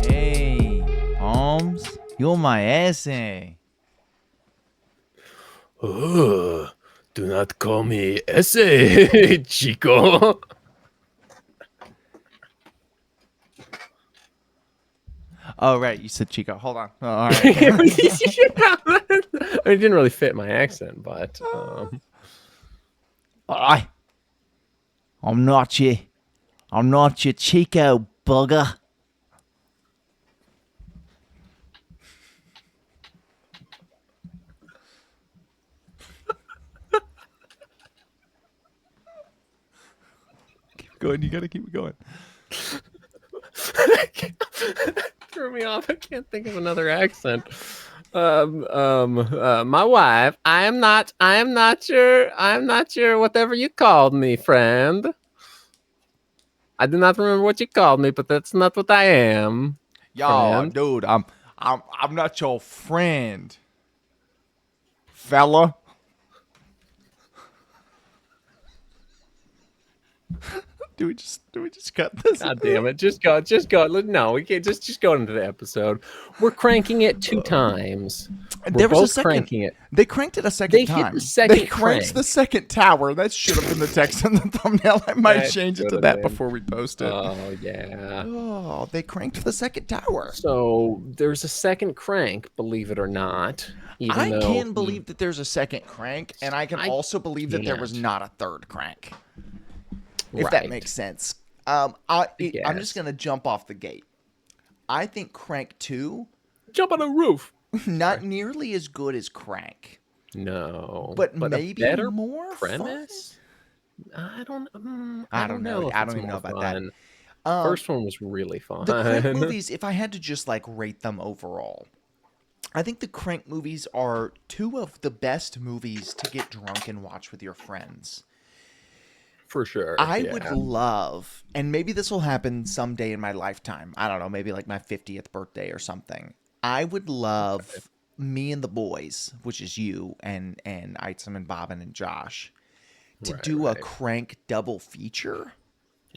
Hey, Holmes, you're my essay. Oh, do not call me Essay, Chico. Oh, right, you said Chico. Hold on. Oh, all right. It didn't really fit my accent, but I'm not your Chico, bugger. Keep going. You gotta keep it going. threw me off. I can't think of another accent. My wife. I am not your whatever you called me, friend. I do not remember what you called me, but that's not what I am. Yo, Friend. dude, I'm not your friend, fella. Do we just cut this? God damn it! Just go. No, we can't. Just go into the episode. We're cranking it 2 times. There We're was a both second. cranking it. They cranked it a second They hit time. the second they cranked crank. the second tower. That should have been the text in the thumbnail. I might That change it to should've that been. before we post it. Oh yeah. Oh, they cranked the second tower. So there's a second crank, believe it or not. Even I though can believe that there's a second crank, and I can I also believe that there was can't. not a third crank. If that makes sense. I'm guess. just gonna jump off the gate. I think Crank 2 Jump on a roof. not nearly as good as Crank, No, but a maybe better more premise. I don't. I don't know. if I it's don't even know more about that. fun. fun. First one was really fun. The Crank movies, if I had to just like rate them overall, I think the Crank movies are 2 of the best movies to get drunk and watch with your friends. For sure. I would love, and maybe this will happen someday in my lifetime. I don't know, maybe like my 50th birthday or something. I would love me and the boys, which is you and Itzam and Bobbin and Josh, to do a Crank double feature.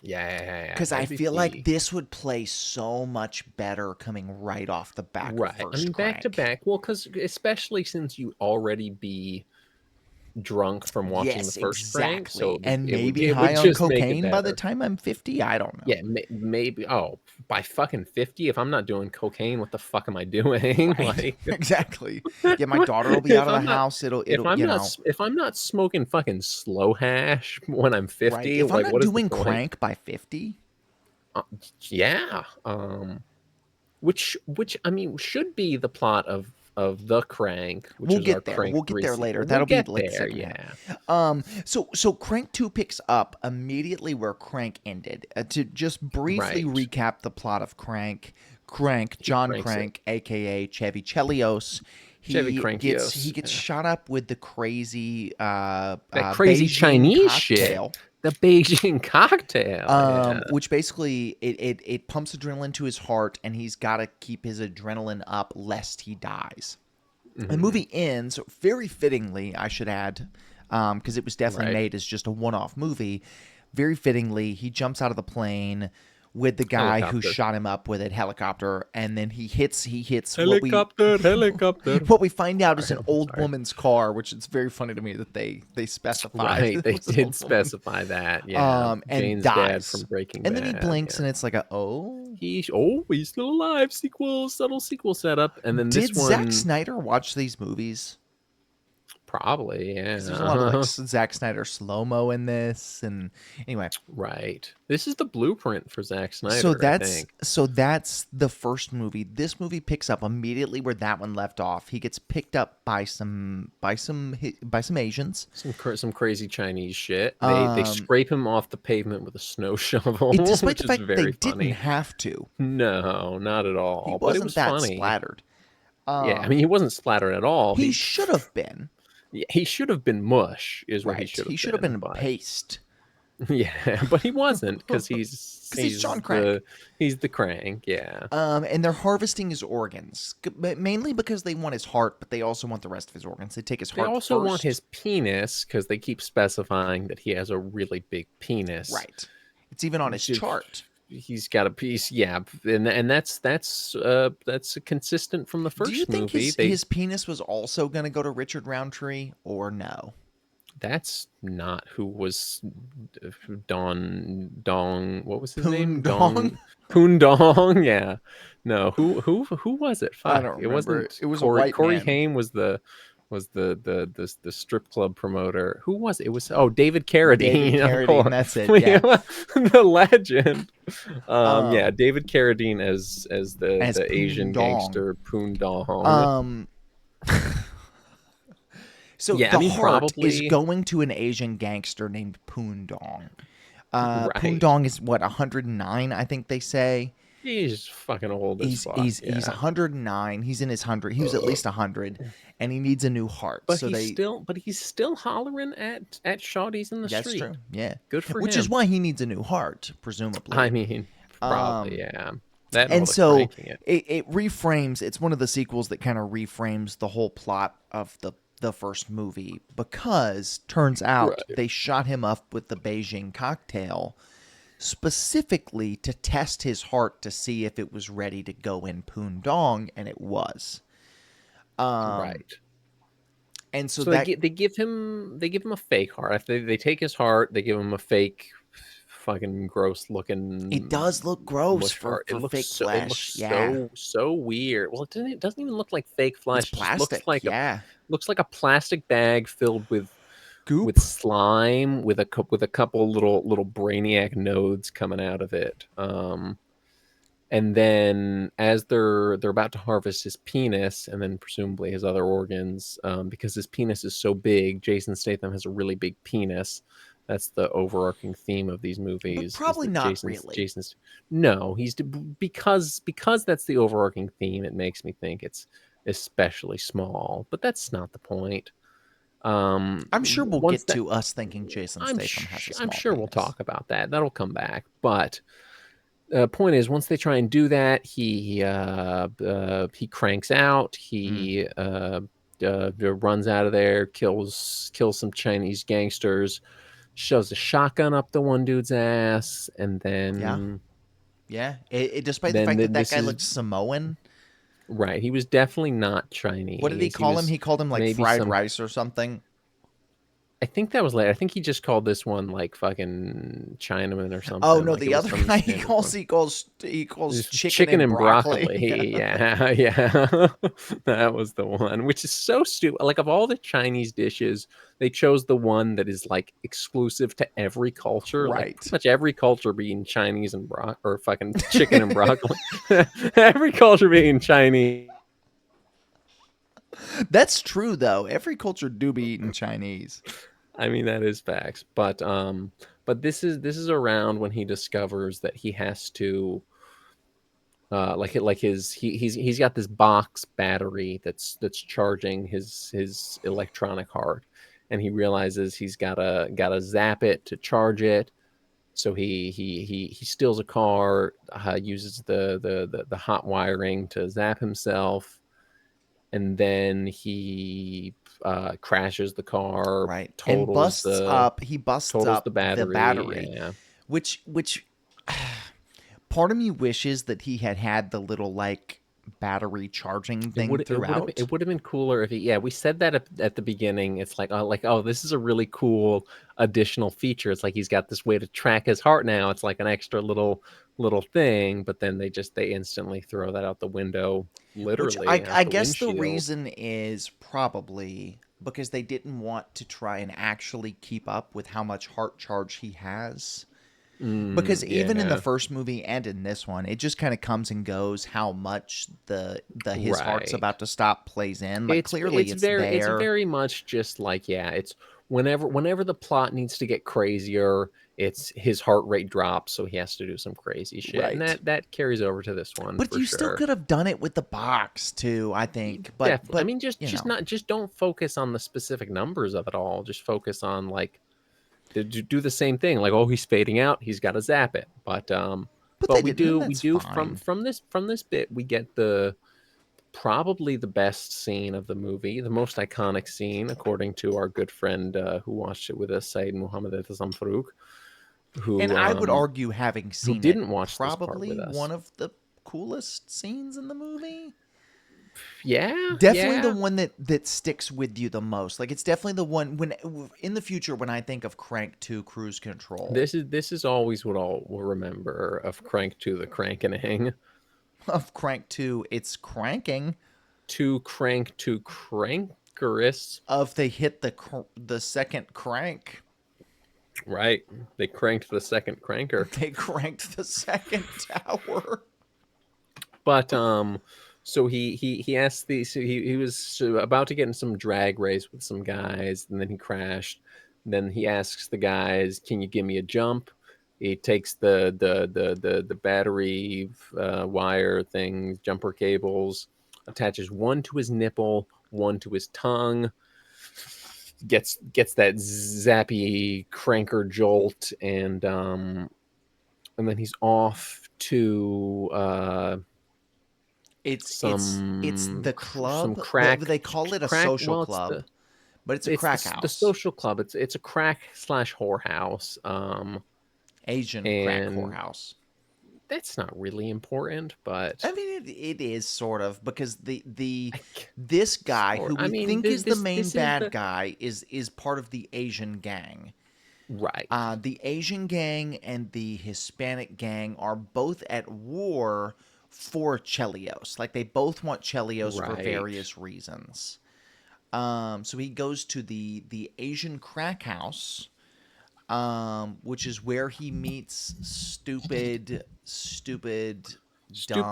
Yeah. Because I that'd be feel like neat. this would play so much better coming right off the back of Right. first I mean, back to Crank. back. Well, because especially since you already be drunk from watching Yes, the first Crank, so exactly. And it would, maybe it would high on just make it cocaine by the better. time I'm 50. I don't know. Yeah, maybe. Oh, by fucking 50, if I'm not doing cocaine, what the fuck am I doing? Right. Like, Exactly. Yeah, my daughter will be if out of the I'm not, house. It'll if I'm you not, know. if I'm not smoking fucking slow hash when I'm 50, Right. If I'm like, not what is the doing point? Crank by 50, Yeah. Which I mean should be the plot of the Crank, which we'll is our get there. Crank We'll get 3 there sequel. later. We'll That'll be get like the there, second yeah. half. So Crank 2 picks up immediately where Crank ended. To just briefly Right. recap the plot of Crank, John cranks Crank, aka Chevy Chelios, Chevy he Crankios, gets shot up with the crazy that crazy Beijing Chinese cocktail. shit. The Beijing cocktail. Yeah. Which basically it pumps adrenaline to his heart, and he's got to keep his adrenaline up lest he dies. The movie ends very fittingly, I should add, because it was definitely made as just a one-off movie. Very fittingly, he jumps out of the plane with the guy who shot him up with a helicopter, and then he hits helicopter. what we find out is an old woman's car, which is very funny to me that they specified. Right, they it was an did old woman. specify that. Yeah, And Jane's dies. dad from Breaking And Bad. then he blinks, yeah. and it's like oh. He's still alive. Subtle sequel setup, and then Did this one Zack Snyder watch these movies? probably, yeah. There's a lot of like Zack Snyder slow mo in this, and anyway. Right. This is the blueprint for Zack Snyder. So I think. that's the first movie. This movie picks up immediately where that one left off. He gets picked up by some Asians. Some crazy Chinese shit. They scrape him off the pavement with a snow shovel, Despite which the fact is they very funny. didn't have to. No, not at all. He but wasn't it was that funny. splattered. Yeah, I mean he wasn't splattered at all. He should have been. Yeah, he should have been mush. Is what he Right. should have been. He should have been but- paste. Yeah, but he wasn't because Because he's John Crank. he's the crank. Yeah, And they're harvesting his organs, mainly because they want his heart, but they also want the rest of his organs. They take his they heart also want first. his penis because they keep specifying that he has a really big penis. Right. It's even on his chart. He's got a piece, yeah, and that's consistent from the Do you first think movie. his penis was also going to go to Richard Roundtree, or no? That's not who was Don Dong. What was his name? Poon Dong? Poon Dong. Yeah. No. Who was it? I Fuck. don't It remember. wasn't It was a Corey. white Corey man. Haim was the strip club promoter. Who was it? It was David Carradine. David Of Carradine, course. that's it, yeah. The legend. Yeah, Um, David Carradine as as the Poon Asian Dong. gangster Poon Dong. Um, so Yeah, I the mean heart is probably going to an Asian gangster named Poon Dong. Poon right. Dong is what, 109, I think they say. He's fucking old as He's fuck. he's he's Yeah. 109. He's in his hundred. He was at least 100, and he needs a new heart. But So they. he's still hollering at shawties in the That's street. true. Yeah, Good for which is him. why he needs a new heart, I presumably. mean, probably, Um, yeah. That and all and the so cranking it. it reframes. It's one of the sequels that kind of reframes the whole plot of the first movie, because turns out Right. they shot him up with the Beijing cocktail specifically to test his heart to see if it was ready to go in Poon Dong, and it was. Right. And so So that they give him a fake heart. If they take his heart, they give him a fake fucking gross it looking does look gross mush heart. for fake It looks flesh. Yeah, so weird. Well, it doesn't even look like fake it's flesh. It just plastic. Yeah, looks like a plastic bag filled with goop. slime with a couple little brainiac nodes coming out of it. And then as they're about to harvest his penis and then presumably his other organs, because his penis is so big, Jason Statham has a really big penis. That's the overarching theme of these But movies. Is probably that not really. Jason's no, because that's the overarching theme. It makes me think it's especially small, but that's not the point. I'm sure we'll Once get that to us thinking Jason Statham has a I'm small sure we'll penis. talk about that. That'll come back. But point is, once they try and do that, he cranks out. Mm, He runs out of there, kills some Chinese gangsters, shoves a shotgun up the one dude's ass, and yeah, then yeah. Despite the fact that that this guy is looks Samoan, right. He was definitely not what did he Chinese. He call him? was He called him like maybe fried some. rice or something. I think that was later. I think he just called this one like fucking Chinaman or Oh something. no, Like it the was other some guy standard one. he calls It's chicken chicken and and broccoli. broccoli. Yeah, yeah. That was the one, which is so stupid. Like of all the Chinese dishes, they chose the one that is like exclusive to every culture. Like Right. pretty much every culture being Chinese and or fucking chicken and broccoli. Every culture being Chinese. That's true though. Every culture do be eating Chinese. I mean that is facts. But this is around when he discovers that he has to like he's got this box battery that's charging his electronic heart, and he realizes he's gotta zap it to charge it. So he steals a car, uses the hot wiring to zap himself, and then he crashes the car, Right. And busts totals the up the battery. battery, Yeah. which part of me wishes that he had had the little like battery charging thing throughout. It would have been cooler if he, yeah, we said that at the beginning. It's like oh this is a really cool additional feature. It's like he's got this way to track his heart now. It's like an extra little thing, but then they instantly throw that out the window, Which literally out I the guess the windshield. reason is probably because they didn't want to try and actually keep up with how much heart charge he has. Because even in the Yeah, first movie and in this one, it just kind of comes and goes how much the his heart's right. about to stop plays in. Like clearly it's It's there. very much just like, yeah, it's whenever the plot needs to get crazier, it's his heart rate drops, so he has to do some crazy shit, and Right. that carries over to this one But for you still sure. could have done it with the box too, I think. But Definitely. I mean, you know. just don't focus on the specific numbers of it all. Just focus on like they do the same thing. Like, oh, he's fading out. He's got to zap it. But But they we didn't, and do we that's do fine. from this bit we get the probably the best scene of the movie, the most iconic scene, according to our good friend who watched it with us, Said Muhammad Zamfarouk, And I would argue, having who seen it, didn't watch this part probably with us. one of the coolest scenes in the movie. Yeah, Definitely the yeah. one that sticks with you the most. Like, it's definitely the one when in the future when I think of Crank 2 Cruise Control, This is always what I'll will remember of Crank to the Crankening. of Crank 2, it's cranking. To Crank to Crankerous. Of they hit the second crank, Right. They cranked the second cranker. they cranked the second tower. But so he asked the so he was about to get in some drag race with some guys, and then he crashed. Then he asks the guys, "Can you give me a jump?" He takes the battery wire thing, jumper cables, attaches one to his nipple, one to his tongue, gets that zappy cranker jolt, and then he's off to It's the some club. crack They call it a crack. social Well, club, but it's a it's crack the house. social club. It's a crack slash whorehouse. Asian crack And whorehouse. that's not really important, but I mean, it is sort of, because the I, this guy who I we mean, think is the main this is bad the guy is part of the Asian gang. right, The Asian gang and the Hispanic gang are both at war for Chelios. Like, they both want Chelios for right. various reasons. So he goes to the Asian crack house, which is where he meets dumb Asian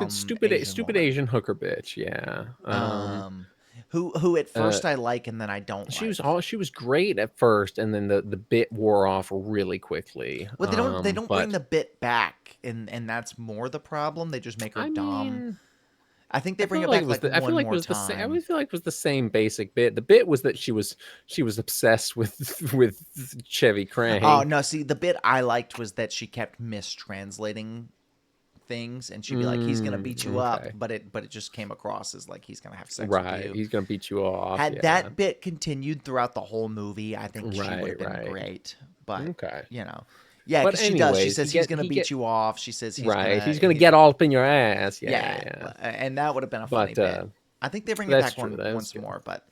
Stupid woman. Asian hooker bitch. Yeah. Um, who at Uh, first I like and then I don't like. she was great at first, and then the bit wore off really quickly. Well, they don't bring But the bit back, and that's more the problem. They just make her I dumb. mean, I think they I bring felt it like back it was like the I feel one like it more was the same. I time. always feel like it was the same basic bit. The bit was that she was obsessed with with Chevy Oh Crank. no, see, the bit I liked was that she kept mistranslating things, and she'd be like, "He's gonna beat you up," Okay, but it just came across as like he's gonna have sex with right. you. He's gonna beat you off. Had Yeah. that bit continued throughout the whole movie, I think she would have Right. been Right. great. But Okay. you know, yeah, But because she does. She anyways, says he's gonna he beat get you off. She says right. He's gonna get all up in your ass. Yeah. yeah, Yeah. and that would have been a funny But bit. I think they bring it that's back true. That was once good. more, but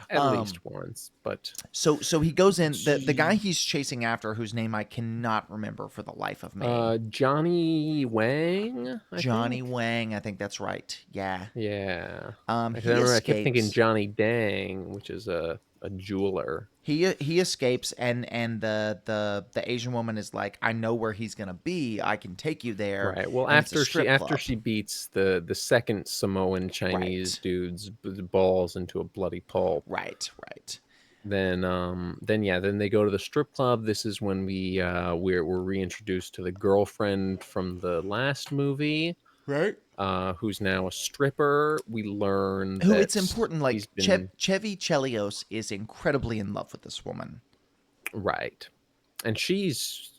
At um, least once. But so he goes in. The guy he he's chasing after, whose name I cannot remember for the life of me. Johnny Wang, I Johnny think. Wang, I think that's right. Yeah. Yeah. I He remember I kept thinking escapes. Johnny Dang, which is a jeweler. He escapes, and the Asian woman is like, I know where he's gonna be. I can take you there, Right. Well, and it's a strip after club. she beats the second Samoan Chinese Right. dude's balls into a bloody pulp, Right. Right. then yeah, then they go to the strip club. This is when we're reintroduced to the girlfriend from the last movie, Right. who's now a stripper. We learn Who, it's that important, he's like been Chevy Chelios is incredibly in love with this woman. right, and she's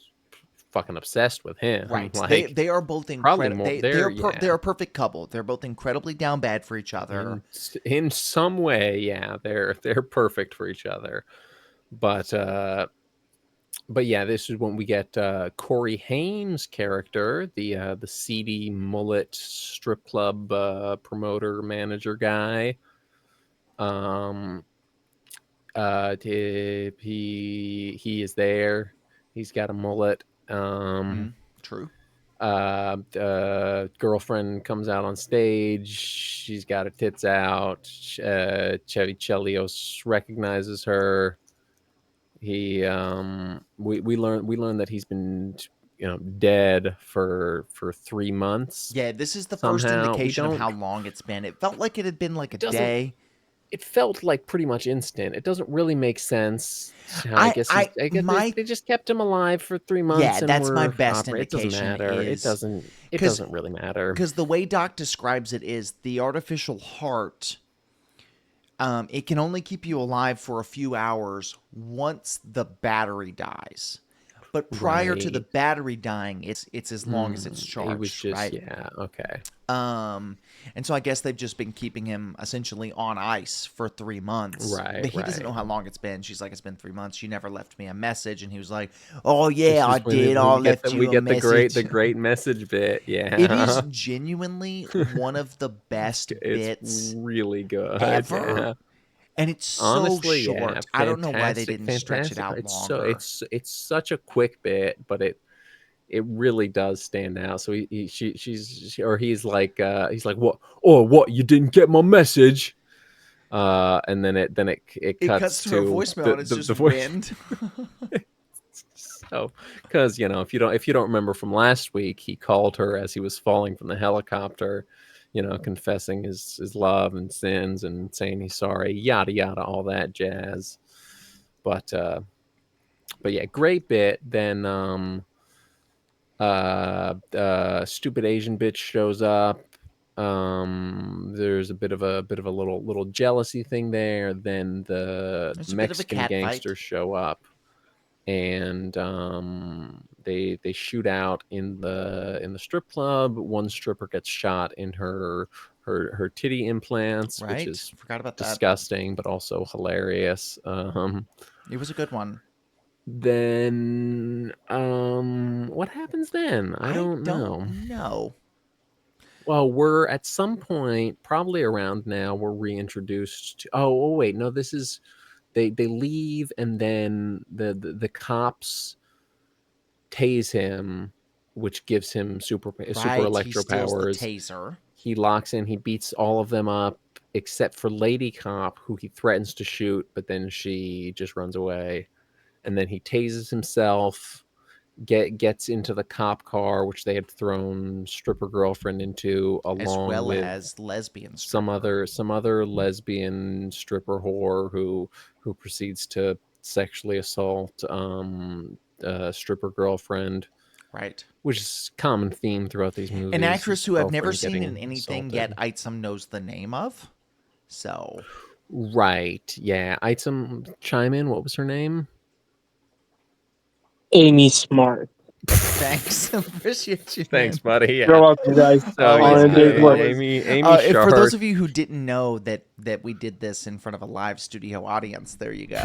fucking obsessed with him. Right. Like They are both probably incredible. more. They're They're yeah. a perfect couple. They're both incredibly down bad for each other. In some way, yeah, they're perfect for each other. But yeah, this is when we get Corey Haim's character, the seedy mullet strip club promoter manager guy. Um, he is there. He's got a mullet. True. Girlfriend comes out on stage. She's got her tits out. Chevy Chelios recognizes her. We learn that he's been dead for 3 months. Yeah, this is the first Somehow we indication of don't. how long it's been. It felt like it had been like a It doesn't. day. It felt like pretty much instant. It doesn't really make sense. I guess My they just kept him alive for 3 months yeah, and that's my were best it doesn't indication matter. is It doesn't really matter. because the way Doc describes it is the artificial heart It can only keep you alive for a few hours once the battery dies. But prior to the Right. battery dying, it's as long as it's He was charged, just, right? yeah, okay. And so I guess they've just been keeping him essentially on ice for 3 months. Right, But he doesn't right. know how long it's been. She's like, it's been 3 months. You never left me a message. And he was like, oh This yeah, I is did. when I we get left you a the message. great message bit. It is Yeah. genuinely one of the best It's bits really good. ever. Yeah. And it's so Honestly, yeah, short. I don't know why they didn't stretch it fantastic. out longer. It's such a quick bit, but it really does stand out. So or he's like, what? Oh, what? You didn't get my message? And then it It cuts cuts to her to voicemail and it's the just voice. wind. So, because if you don't remember from last week, he called her as he was falling from the helicopter, confessing his love and sins and saying he's sorry, yada yada, all that jazz. But yeah, great bit. Then stupid Asian bitch shows up. There's a bit of a little jealousy thing there. Then the There's a bit of a Mexican cat fight. gangsters show up, and they shoot out in the strip club. One stripper gets shot in her titty implants, which Right? is Forgot about that. disgusting but also hilarious. It was a good one. Then what happens then? I I don't don't know. know. Well, we're at some point, probably around now, we're reintroduced to. Oh wait, no, this is they leave, and then the cops tase him, which gives him super Right? He electro steals the powers. taser. He locks in. He beats all of them up except for Lady Cop, who he threatens to shoot, but then she just runs away. And then he tases himself. Gets into the cop car, which they had thrown stripper girlfriend into, As along well with as lesbian some stripper. other lesbian stripper whore who proceeds to sexually assault stripper girlfriend, Right. which is a common theme throughout these An movies, actress is who I've never girlfriend seen in getting anything yet assaulted. Item knows the name of. So Right, yeah. Item, chime in. What was her name? Amy Smart. thanks. Appreciate you, Thanks, man. buddy. You're Yeah. welcome, guys. So Always On a yeah, big good. one. Always. Amy For those Shark. of you who didn't know that we did this in front of a live studio audience, there you go.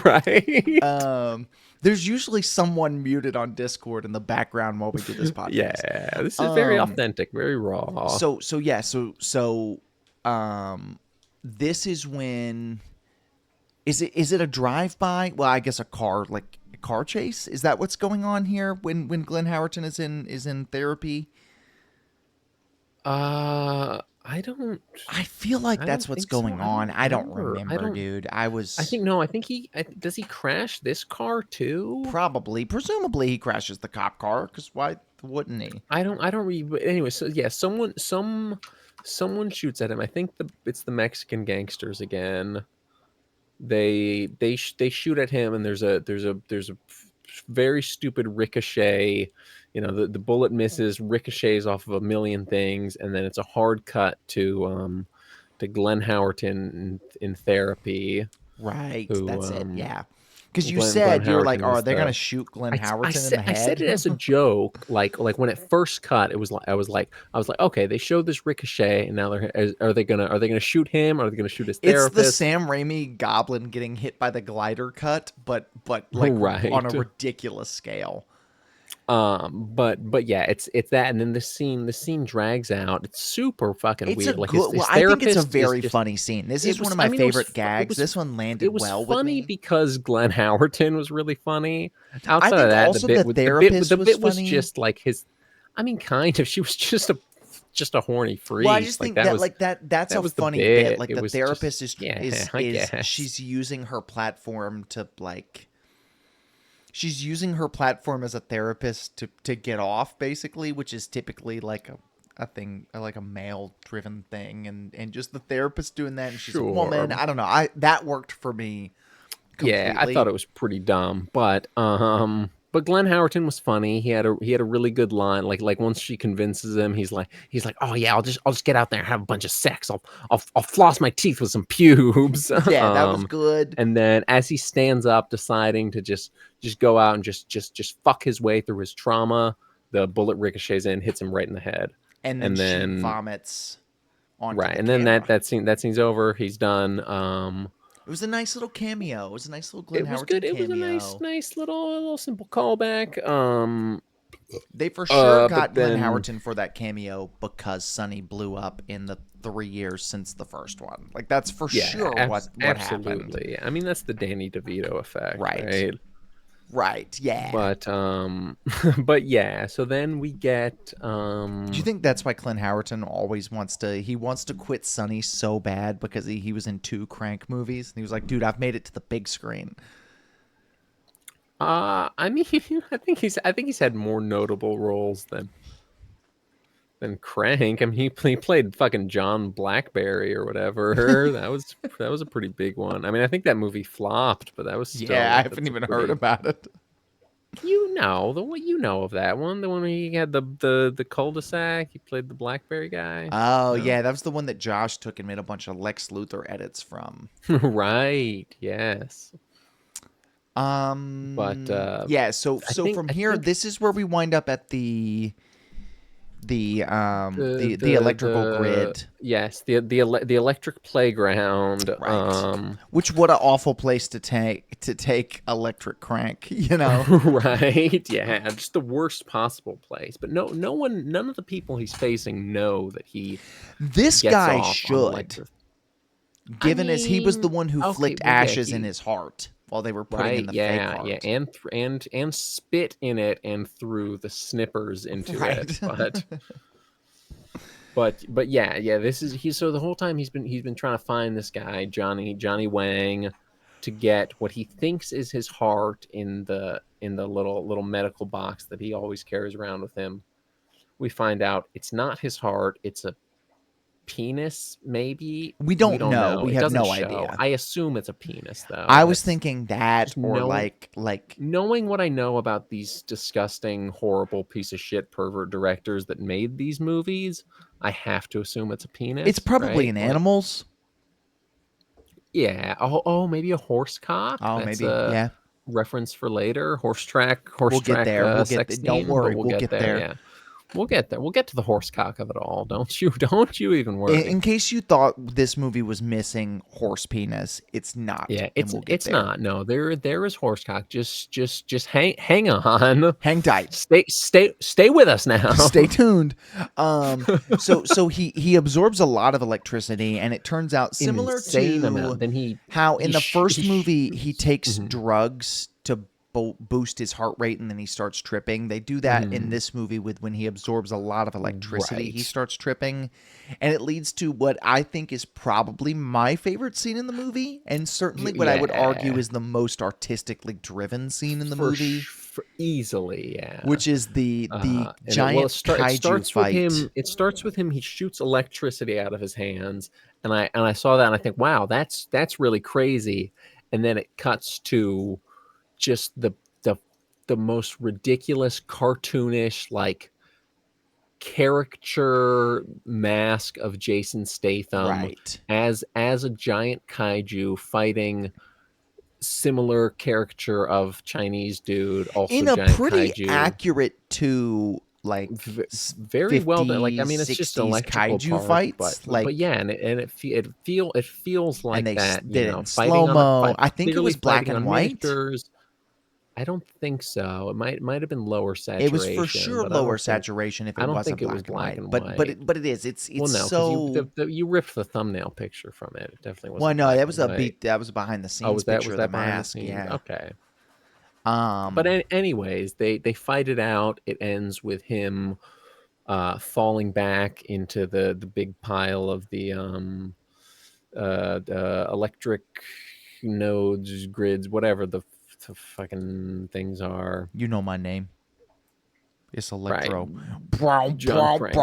Right. There's usually someone muted on Discord in the background while we do this podcast. Yeah, this is very authentic, very raw. This is when is it a drive by? Well, I guess a car chase. Is that what's going on here when Glenn Howerton is in therapy? I don't. I feel like I that's don't what's think so. going I on. don't I don't remember. remember, dude. I think no. I think does he crash this car too? presumably he crashes the cop car because why wouldn't he? I don't read. But anyway, so yeah, someone shoots at him. I think it's the Mexican gangsters again. They shoot at him, and there's a very stupid ricochet. The bullet misses, ricochets off of a million things, and then it's a hard cut to Glenn Howerton in therapy. Right, Who that's it. Yeah, because you Glenn said you were like, Howerton "Oh, is they're gonna the shoot Glenn I Howerton in the I said head." it as a joke, like when it first cut, it was like I was like, okay, they showed this ricochet, and now are they gonna shoot him? Or are they gonna shoot his It's the therapist? Sam Raimi Goblin getting hit by the glider cut, but like Right. on a ridiculous scale. But yeah, it's that, and then the scene drags out. It's super fucking It's a weird. Like good. his Well, I think it's a therapist is very just. funny scene. This It is one was. of I my mean, it was. favorite gags. This one landed It was well with funny me. because Glenn Howerton was really funny. I Outside of think that, also the therapist the was bit was funny. just like his. I mean, kind of. She was just a horny freak. Well, I just like think that like that's that a was the funny bit. bit. Like It the was therapist just, is I guess. she's using her platform to like she's using her platform as a therapist to get off basically, which is typically like a thing like a male driven thing, and just the therapist doing that, and she's a woman. Sure. I don't know. That worked for me completely. Yeah, I thought it was pretty dumb, but but Glenn Howerton was funny. He had a really good line. Like once she convinces him, he's like, oh yeah, I'll just get out there and have a bunch of sex. I'll floss my teeth with some pubes. Yeah, that was good. And then as he stands up, deciding to just go out and just fuck his way through his trauma, the bullet ricochets in, hits him right in the head, And then and she then vomits onto right, the and then camera. that scene's over. He's done. It was a nice little cameo. It was a nice little Glenn It was good. Howerton It was a cameo. nice little simple callback. They for sure But got Glenn then Howerton for that cameo because Sonny blew up in the 3 years since the first one. Like that's for yeah, sure what happened. absolutely. I mean, that's the Danny DeVito effect, Right. right? Right. Yeah. But but yeah. So then we get Do you think that's why Clint Howerton always wants to quit Sonny so bad because he was in 2 Crank movies and he was like, dude, I've made it to the big screen. I mean, I think he's had more notable roles than Crank. I mean, he played fucking John Blackberry or whatever. That was a pretty big one. I mean, I think that movie flopped, but that was still Yeah, I that's haven't a even heard pretty, about it. you know the one you know of that one, the one where he had the cul-de-sac. He played the Blackberry guy. Oh, No, yeah, that was the one that Josh took and made a bunch of Lex Luthor edits from. right? Yes, but Yeah, so from I here, think this is where we wind up at the the electrical grid. yes, the electric playground. Right. Which what an awful place to take electric crank, you know. Right, yeah, just the worst possible place. But none of the people he's facing know that he This gets guy off on should, electric. I given as he was the mean, one who okay, flicked well, yeah, ashes in he his heart while they were putting in right, the fake yeah, yeah, heart. and spit in it and threw the snippers into Right. it. But yeah, this is he's so the whole time he's been trying to find this guy Johnny Wang to get what he thinks is his heart in the little medical box that he always carries around with him. We find out it's not his heart, it's a penis, maybe. We We don't don't know. know. We It have doesn't no show. idea. I assume it's a penis though. I was That's thinking that just or no like knowing what I know about these disgusting, horrible piece of shit pervert directors that made these movies, I have to assume it's a it's penis, probably right? in Like, animals. yeah. Oh, maybe a horse cock. Oh, That's maybe. a Yeah. reference for later. We'll get there. Sex Don't scene, but worry. we'll We'll get get there. there. Yeah, we'll get there. We'll get to the horse cock of it all. Don't you even worry. In case you thought this movie was missing horse penis, it's not. Yeah, And we'll get it's there. not. No, there is horsecock. Just hang on. Hang tight. Stay with us now. Stay tuned. So he absorbs a lot of electricity, and it turns out An similar insane to amount. Then he how in the first movie he shoots. takes Mhm. drugs to boost his heart rate, and then he starts tripping. They do that in Mhm. this movie with when he absorbs a lot of electricity, he Right. starts tripping, and it leads to what I think is probably my favorite scene in the movie, and certainly what I would argue Yeah. is the most artistically driven scene in the For movie, for easily, yeah. which is the And giant it kaiju starts fight. with him. It starts with him. He shoots electricity out of his hands, and I saw that, and I think, wow, that's really crazy. And then it cuts to just the most ridiculous, cartoonish, like caricature mask of Jason Statham Right. as a giant kaiju fighting similar caricature of Chinese dude, also In a giant pretty kaiju. accurate to like Very well done. Like, I 50s, mean, it's just an 60s electrical kaiju part, fights, but yeah, and it feels like and they that, you did it know, in fighting slow on mo. fight, I think it clearly was black fighting and on white. miniatures. I don't think so. It might have been lower It was saturation, for sure but lower saturation if I it don't wasn't think it was black and black white. and But white. but it is. It's Well, no, because so. you ripped the thumbnail picture from it. It definitely Well, wasn't no, black that and was a white. beat. That was a behind the Oh, scenes picture was of the that behind the mask. scenes? Yeah. Okay. Um. But anyways, they fight it out. It ends with him falling back into the big pile of the electric nodes, grids, whatever the fucking things are. You know my name. It's Right. Electro. John Frank.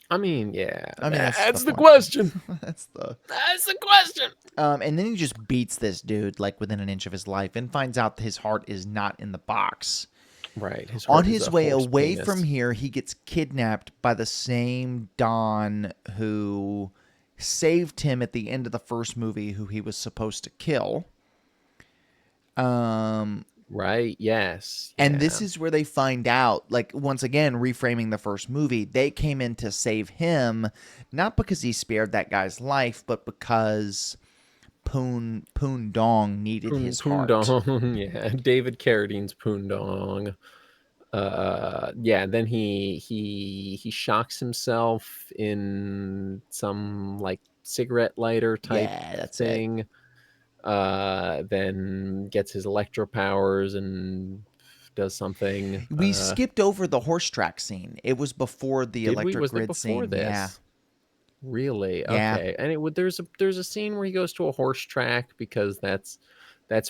I mean, yeah, I mean, that's the that's the point. question. That's the. That's the question. And then he just beats this dude like within an inch of his life, and finds out his heart is not in the box. Right. His On heart is his a way horse away from penis. here, he gets kidnapped by the same Don who saved him at the end of the first movie, who he was supposed to kill. Right. Yes. And Yeah. this is where they find out, like, once again, reframing the first movie, they came in to save him, not because he spared that guy's life, but because Poon Dong needed his heart. Poondong. Yeah. David Carradine's Poondong. Yeah. Then he shocks himself in some like cigarette lighter type Yeah, that's it. thing. Then gets his electro powers and does something. We skipped over the horse track scene. It was before the Did we? electric Was it grid before scene. Yeah. this? Really? Yeah. Okay. And it would there's a scene where he goes to a horse track because that's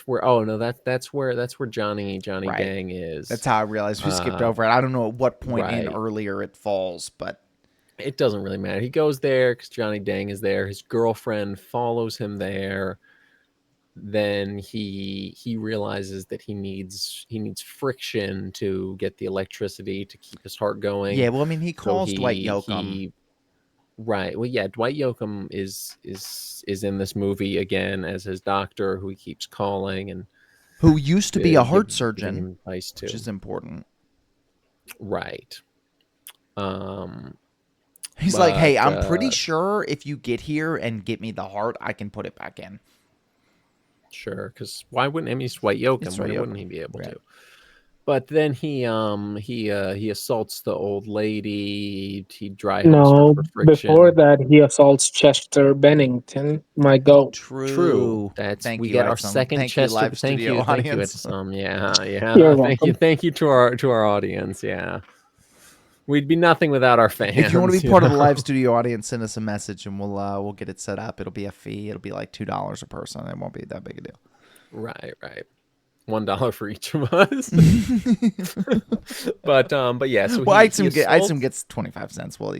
where oh no that's where Johnny Right. Dang is. That's how I realized we skipped Uh, over it. I don't know at what point in right. earlier it falls, but It doesn't really matter. He goes there because Johnny Dang is there. His girlfriend follows him there. Then he realizes that he needs friction to get the electricity to keep his heart going. yeah, well, I mean, he So calls Dwight Yoakam. he right. Well, yeah, Dwight Yoakam is in this movie again as his doctor, who he keeps calling and Who used to be a heart giving surgeon, him advice which to. is important. Right. Um. He's like, hey, But I'm pretty sure if you get here and get me the heart, I can put it back in. sure, because why wouldn't he's Dwight It's Yoakam? Dwight Why wouldn't Yoakam. he be able Right. to? But then he assaults the old lady. He dry humps her No, for before friction. that, he assaults Chester Bennington, my goat. True. True. That's Thank we you, get our Isom. second Thank you, Chester. live studio Thank you, audience. Yeah, You're Thank welcome. you to our audience. Yeah, we'd be nothing without our fans. If you want to be part of the know? live studio audience, send us a message and we'll get it set up. It'll be a fee. It'll be like $2 a person. It won't be that big a deal. Right. $1 for each of us. but yeah. So Well, he Isom assaults. gets 25 cents. We'll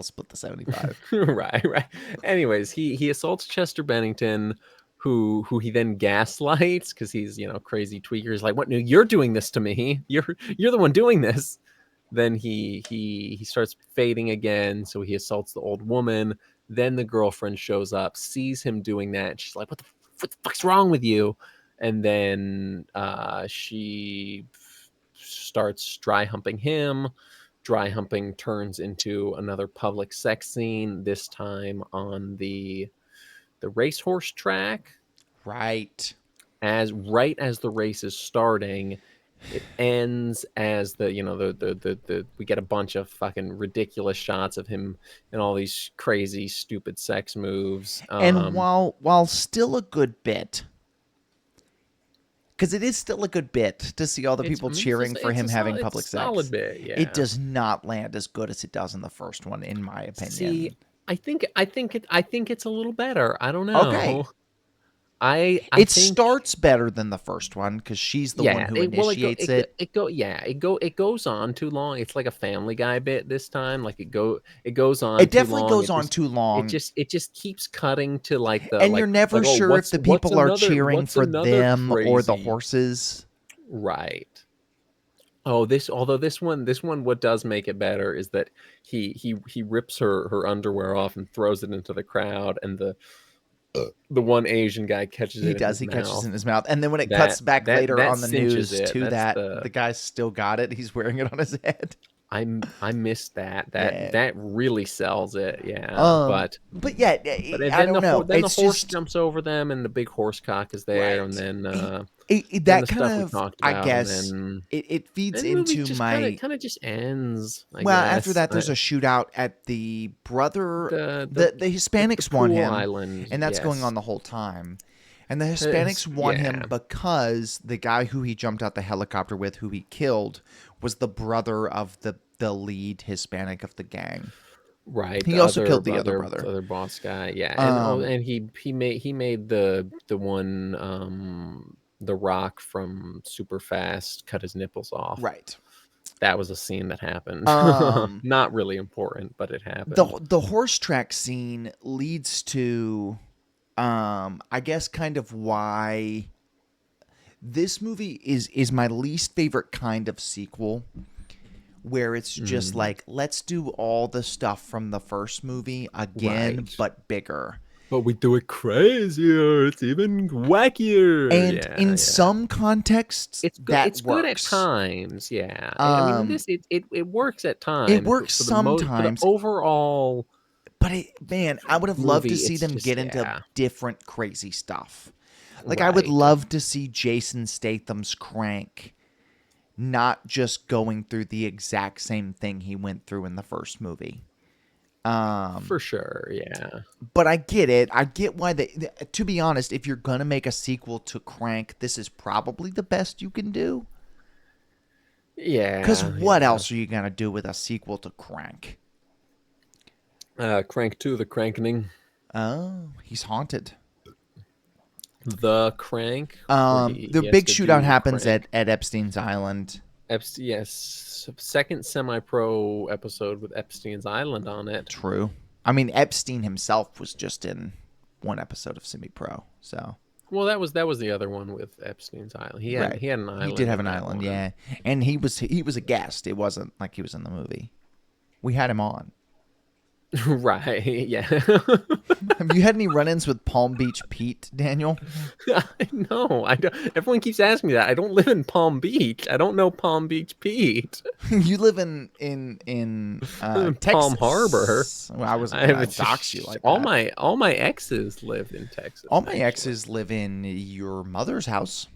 split the 75. Right. Anyways, he assaults Chester Bennington, who he then gaslights because he's crazy tweaker. He's like, "What? No, you're doing this to me. You're the one doing this." Then he starts fading again, so he assaults the old woman. Then the girlfriend shows up, sees him doing that. And she's like, what the fuck's wrong with you?" And then she starts dry humping him. Dry humping turns into another public sex scene, this time on the racehorse track. Right. Right as the race is starting, it ends as the we get a bunch of fucking ridiculous shots of him and all these crazy stupid sex moves. And while still a good bit, because it is still a good bit to see all the people cheering for him having public sex. Solid bit, yeah. It does not land as good as it does in the first one, in my opinion. See, I think it's a little better. I don't know. Okay. I It think, starts better than the first one because she's the one who initiates it. It goes on too long. It's like a Family Guy bit this time. Like it goes on. It too definitely long. goes on too long. It just keeps cutting to like the And you're never like, oh, sure if the people are cheering what's for another them or the crazy- horses. Right. Oh, although this one what does make it better is that he rips her underwear off and throws it into the crowd, and the one Asian guy catches it. He does. He in his catches mouth. it in his mouth. And then when it That- cuts back that- later that on the cinches news it. to That's that, the- the guy's still got it. He's wearing it on his head. I missed that. Yeah. That really sells it. Yeah. But yeah, But I don't know. Then the It's horse just jumps over them, and the big horse cock is there, and Right. then that then the stuff kind we of, talked I about, guess, and it feeds then the movie into just my. kind of just ends. I Well, guess. after that, there's a shootout at the brother. The- The Hispanics won pool him, island, and that's going yes. on the whole time. And the Hispanics won him yeah. because the guy who he jumped out the helicopter with, who he killed, was the brother of the lead Hispanic of the gang. Right. He also killed the other brother. other boss guy. Yeah. And and he made the one The Rock from Super Fast cut his nipples off. Right. that was a scene that happened. Um, Not really important, but it happened. the horse track scene leads to, I guess, kind of why this movie is my least favorite kind of sequel, where it's just like, let's do all the stuff from the first movie again, Right. but bigger. But we do it crazier. It's even wackier. And in some contexts, it's good. that It's works. good at times. Yeah. I mean, this it works at times. It works for the sometimes. for the overall, But man, I would have loved to movie, see it's them just- get into yeah. different crazy stuff. Like, I would Right. love to see Jason Statham's Crank not just going through the exact same thing he went through in the first movie. For sure. Yeah. But I get it. I get why to be honest, if you're going to make a sequel to Crank, this is probably the best you can do. Yeah. Because what else are you going to do with a sequel to Crank? Crank 2, The Crankening. Oh, he's haunted. The Crank. The big shootout happens at Epstein's Island. Yes, second semi-pro episode with Epstein's Island on it. True. I mean, Epstein himself was just in one episode of Semi-Pro, so Well, that was the other one with Epstein's Island. He had an island. he did have in an that island, one. yeah. And he was a guest. It wasn't like he was in the movie. We had him on. Right. Yeah. Have you had any run-ins with Palm Beach Pete, Daniel? No, I don't. Everyone keeps asking me that. I don't live in Palm Beach. I don't know Palm Beach Pete. You live in Texas. Palm Harbor. Well, I wasn't going to dox you like all that. all my exes lived in Texas. All my actually. exes live in your mother's house.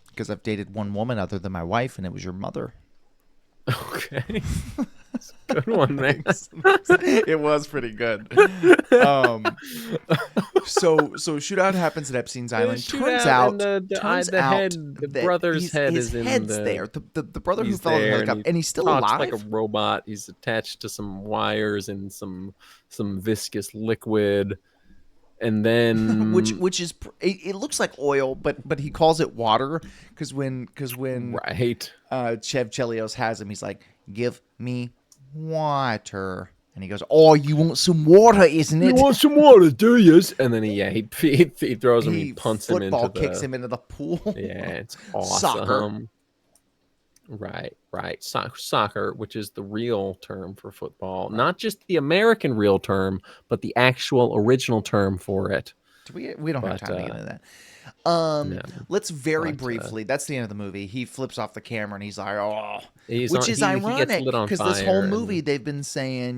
Because I've dated one woman other than my wife, and it was your mother. Okay. Good one, man. It was pretty good. So shootout happens at Epstein's Island. Turns out, the brother's head is in head's the. there. The brother who He's fell in the there, helicopter, and he's still talks alive. like a robot. He's attached to some wires and some viscous liquid, and then which is it looks like oil, but he calls it water because when right. Chev Chelios has him, he's like, "Give me water," and he goes, "Oh, you want some water, isn't it?" You want some water, do you? And then he throws him. He punts him into football the. kicks him into the pool. Yeah, it's awesome. Soccer. Right. Soccer, which is the real term for football, not just the American real term, but the actual original term for it. We don't have But, time to get into that. No. Let's very But, briefly. That's the end of the movie. He flips off the camera and he's like, "Oh," He's which on- is he gets ironic lit on because this fire whole and- movie they've been saying,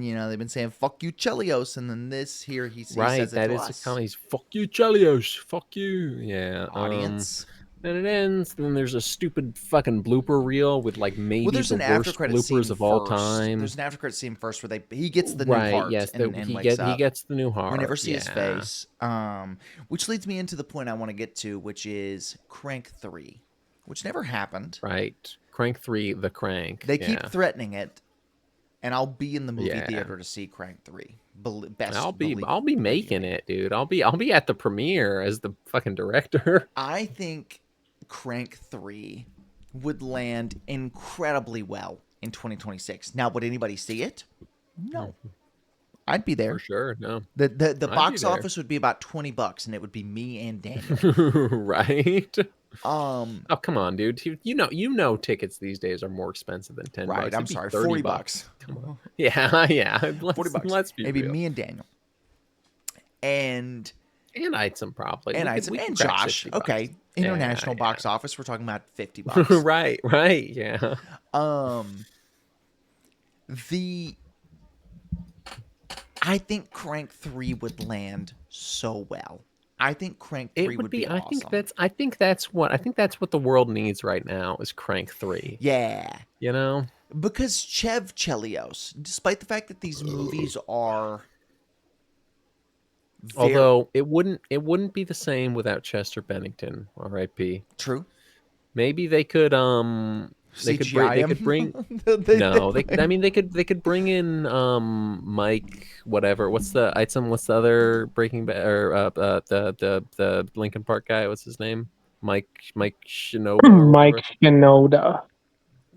"Fuck you, Chelios," and then this here he Right, says it that to is us. kind of he's fuck you, Chelios, fuck you, yeah. Audience. And it ends. Then there's a stupid fucking blooper reel with like maybe Well, there's the an after worst credit scene bloopers of all first. time. There's an after credit scene first where he gets the new Right, heart yes, and he wakes up. gets the new heart. We never see his yeah. face. Which leads me into the point I want to get to, which is Crank 3, which never happened. Right, Crank 3, the Crank. They yeah. keep threatening it, and I'll be in the movie Yeah. theater to see Crank 3. I'll be making it, dude. I'll be at the premiere as the fucking director. I think Crank 3 would land incredibly well in 2026. Now, would anybody see it? No. I'd be there. For sure, no. The box there. office would be about $20, and it would be me and Daniel. Right. Oh, come on, dude. You know tickets these days are more expensive than $10. right. I'm It'd be sorry, $30. $40. Come on. Yeah. $40. Let's be It'd be real. me and Daniel, and And some probably. and We could crack Josh. 60 bucks. Okay, international yeah. box office. We're talking about $50. right. Yeah. I think Crank 3 would land so well. I think Crank 3 It would be. awesome. I think that's what the world needs right now is Crank 3. Yeah. You know. Because Chev Chelios, despite the fact that these movies are Although it wouldn't be the same without Chester Bennington, R.I.P. True. Maybe they could CGI bring him? no, they could bring in Mike whatever. What's the other Breaking Bad or the Linkin Park guy? What's his name? Mike Shinoda. or Mike whatever. Shinoda.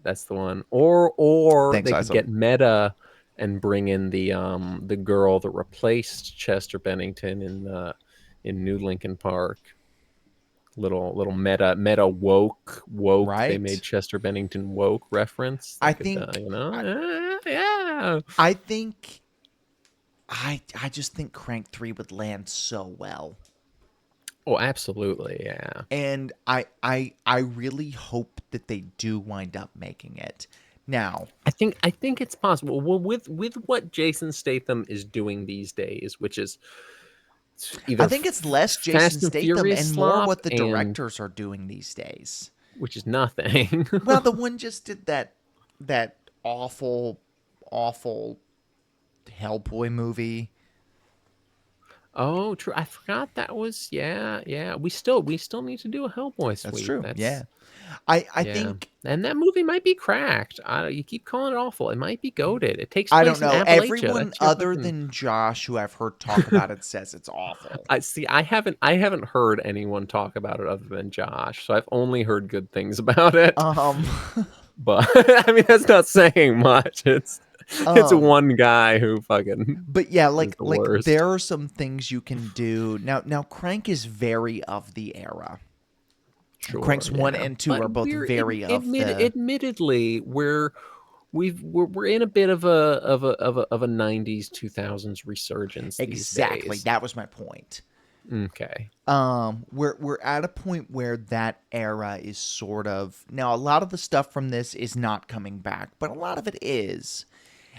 That's the one. Or Thanks, they could Isa. get meta and bring in the girl that replaced Chester Bennington in New Lincoln Park. Little meta woke. They made Right? Chester Bennington woke reference. They I could think yeah. I think I just think Crank 3 would land so well. Oh, absolutely, yeah. And I really hope that they do wind up making it. Now, I think it's possible. Well, with what Jason Statham is doing these days, which is I either think it's less Jason Fast and Statham Furious and more slop what the and directors are doing these days. which is nothing. Well, the one just did that awful Hellboy movie. Oh, true. I forgot that was yeah. We still need to do a Hellboy That's sweep. true. That's Yeah. I yeah. think And that movie might be cracked. You keep calling it awful. It might be goated. It takes I don't place in know. Appalachia. Everyone That's your other fucking. than Josh who I've heard talk about it says it's awful. I see. I haven't heard anyone talk about it other than Josh. So I've only heard good things about it. Um But I mean, that's not saying much. It's um one guy who fucking but yeah, is the like worst. there are some things you can do. Now Crank is very of the era. Sure, Cranks 1 yeah. and 2 But are both we're very of the admittedly we're in a bit of a 90s 2000s resurgence these exactly. days. That was my point. Okay. We're at a point where that era is sort of now a lot of the stuff from this is not coming back, but a lot of it is.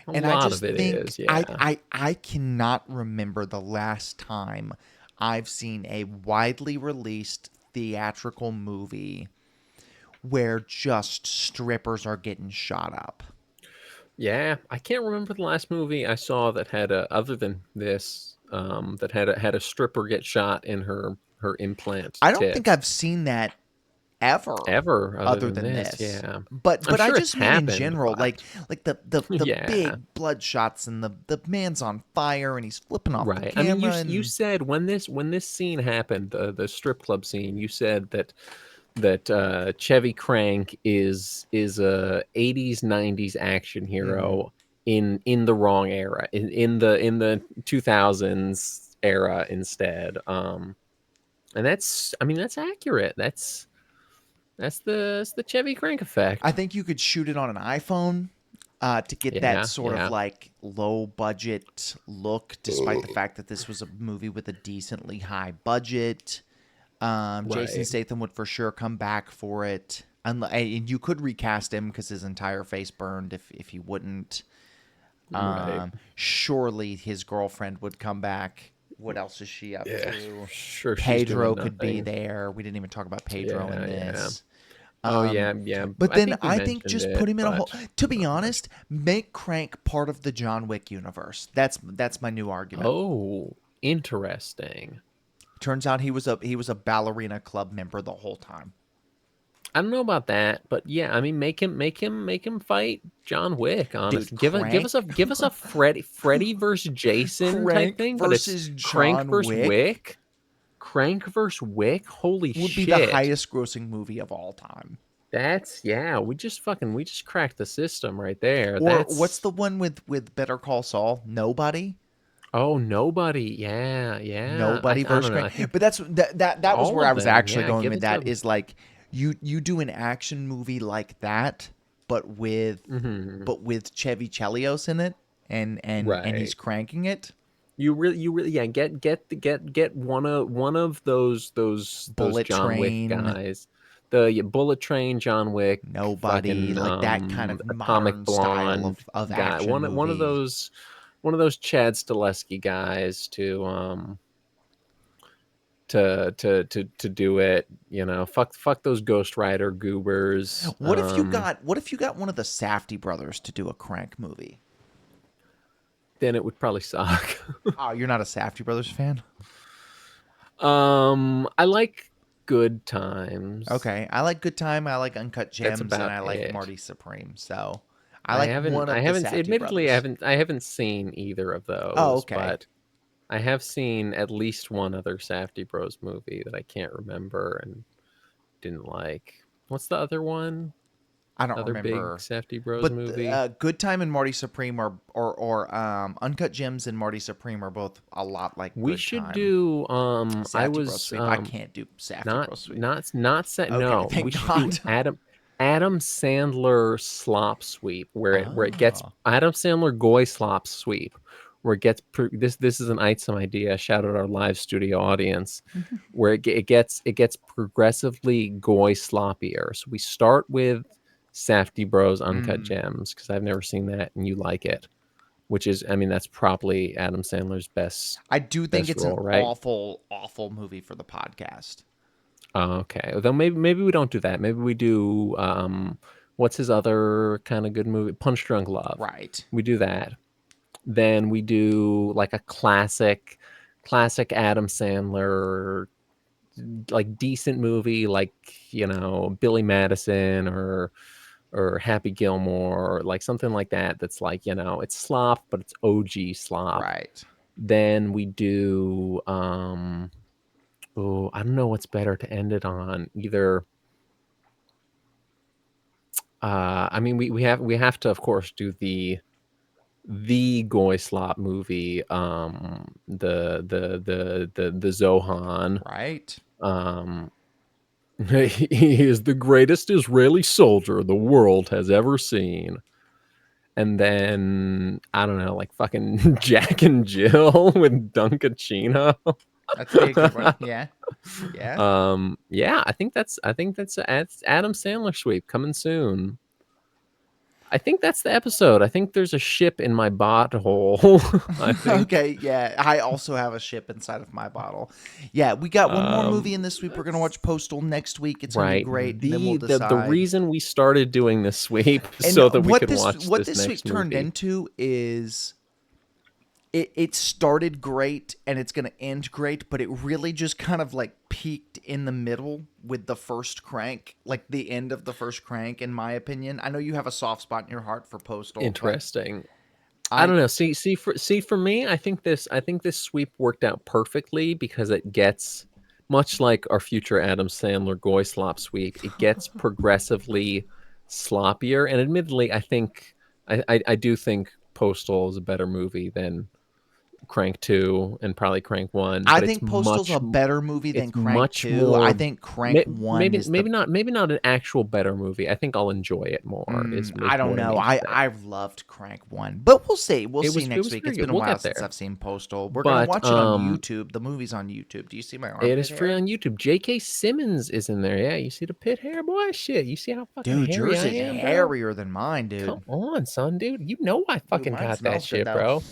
A And I lot just of it think is, yeah. I cannot remember the last time I've seen a widely released theatrical movie where just strippers are getting shot up. Yeah, I can't remember the last movie I saw that had a other than this that had a stripper get shot in her implant I don't think tits. I've seen that ever Ever other other than than this, this. yeah. But I'm I sure it's just mean in happened, general, but like the yeah. big blood shots and the man's on fire and he's flipping off the Right. I mean, camera you and said when this scene happened, the strip club scene, you said that Chevy Crank is a 80s 90s action hero in the wrong era, in the 2000s era instead. And that's I mean that's accurate. That's the Chevy Crank effect. I think you could shoot it on an iPhone to get that Yeah, sort of yeah. like low budget look, despite the fact that this was a movie with a decently high budget. Jason Right. Statham would for sure come back for it. And you could recast him because his entire face burned if he wouldn't. Right. Surely his girlfriend would come back. What else is she up Yeah. to? Sure she's Pedro doing could be nothing. there. We didn't even talk about Pedro in Yeah, yeah. this. Oh Um, yeah. But I then think we I think mentioned just it, put him in a but whole. To be honest, make Crank part of the John Wick universe. That's my new argument. oh, interesting. Turns out he was a ballerina club member the whole time. I don't know about that, but yeah, I mean, make him fight John Wick. Dude, Honestly, give us a Freddy versus Jason type Crank thing, but it's versus Crank John versus Wick Wick. Crank versus Wick. Holy would be the shit! highest grossing movie of all time. That's yeah. We just cracked the system right there. Or what's That's the one with Better Call Saul? Nobody. oh nobody. Yeah, yeah. I Nobody I versus don't know. I Crank. think But that was all where I of was them. actually Yeah, going give with it that to. is like you do an action movie like that, but with Mhm. Chevy Chelios in it and he's Right. cranking it. You really yeah, get one of those Bullet John Wick Train, guys. The yeah, Bullet Train, John Wick, Nobody, fucking like that kind of Atomic modern style Blonde of guy. action movie. One of those Chad Stileski guys to do it, fuck those Ghost Rider goobers. What if you got one of the Safdie brothers to do a Crank movie? Then it would probably suck. Oh, you're not a Safdie brothers fan? I like Good Times. Okay, I like Good Time, I like Uncut That's Gems, and about I like it. Marty Supreme. So I I like haven't one I of the haven't Safdie admittedly brothers. I haven't seen either of Oh, those, okay. but I have seen at least one other Safdie Bros movie that I can't remember and didn't like. What's the other one? I don't Another big remember. Safdie Bros But movie. Good Time and Marty Supreme or Uncut Gems and Marty Supreme are both a lot like We Good should Time. do. I Safdie Bro was Sweep. I can't do Safdie Bro not Sweep. not set. Okay, No, thank we should do God. Adam Sandler slop sweep, where it gets Oh. Adam Sandler goy slop sweep, where it gets this is an item idea. Shout out our live studio audience, where it gets progressively goy sloppier. So we start with Safdie Bros Uncut Gems, because I've never seen that and you like it, which is, I mean, that's probably Adam Sandler's best. I do think Best it's role, an right? awful movie for the podcast. Okay, then maybe we don't do that. Maybe we do what's his other kind of good movie? Punch Drunk Love. Right. We do that. Then we do like a classic Adam Sandler, like decent movie, like, you know, Billy Madison or Happy Gilmore, or like something like that. That's like, you know, it's slop, but it's OG slop. Right. Then we do oh, I don't know what's better to end it on. Either I mean, we have to, of course, do the Goy Slop movie, the Zohan. Right. He is the greatest Israeli soldier the world has ever seen. And then, I don't know, like fucking Jack and Jill with Dunkachino. That's a good one. Yeah. Yeah. Yeah, I think that's Adam Sandler sweep coming soon. I think that's the episode. I think there's a ship in my bottle. I think. Okay, yeah. I also have a ship inside of my bottle. Yeah, we got one more movie in this week. We're gonna watch Postal next week. It's gonna be Right. great. And then we'll decide. The reason we started doing this sweep is And so that we what could this, watch what this this next week turned movie. into is it started great and it's gonna end great, but it really just kind of like peaked in the middle with the first Crank, like the end of the first Crank, in my opinion. I know you have a soft spot in your heart for Postal. but Interesting. I don't know. See for me, I think this sweep worked out perfectly, because it gets, much like our future Adam Sandler Goy Slop sweep, it gets progressively sloppier. And admittedly, I do think Postal is a better movie than Crank 2 and probably Crank 1. I but think it's Postal's much, a better movie than it's Crank much 2. more, I think Crank 1 maybe is maybe not an actual better movie. I think I'll enjoy it more. I don't more to know. me I've loved Crank 1, but we'll see. We'll see it next was week. pretty It's good. been a We'll while get since there. I've seen Postal. We're gonna But watch it on YouTube. The movie's on YouTube. Do you see my armpit it is free hair? on YouTube. J.K. Simmons is in there. Yeah, you see the pit hair, boy? Shit, you see how fucking Dude, hairy yours I is am, bro? hairier than mine, dude. Come on, son, dude. You know I fucking mine got smells that good, shit, though. bro.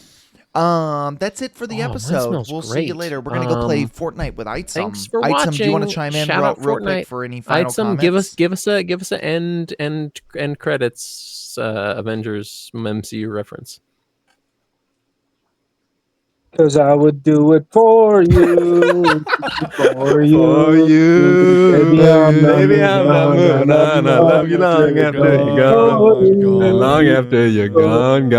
That's it for the Oh, mine episode. smells We'll see you great. later. We're gonna go play Fortnite with Item. Thanks for Item, watching. do you want to chime in Shout out real Fortnite. quick for any final Item, comments? give us a end credits Avengers MCU reference. Because I would do it for you. For you. Baby, I'm not moving on. I love you long after you're gone. And long after you're gone.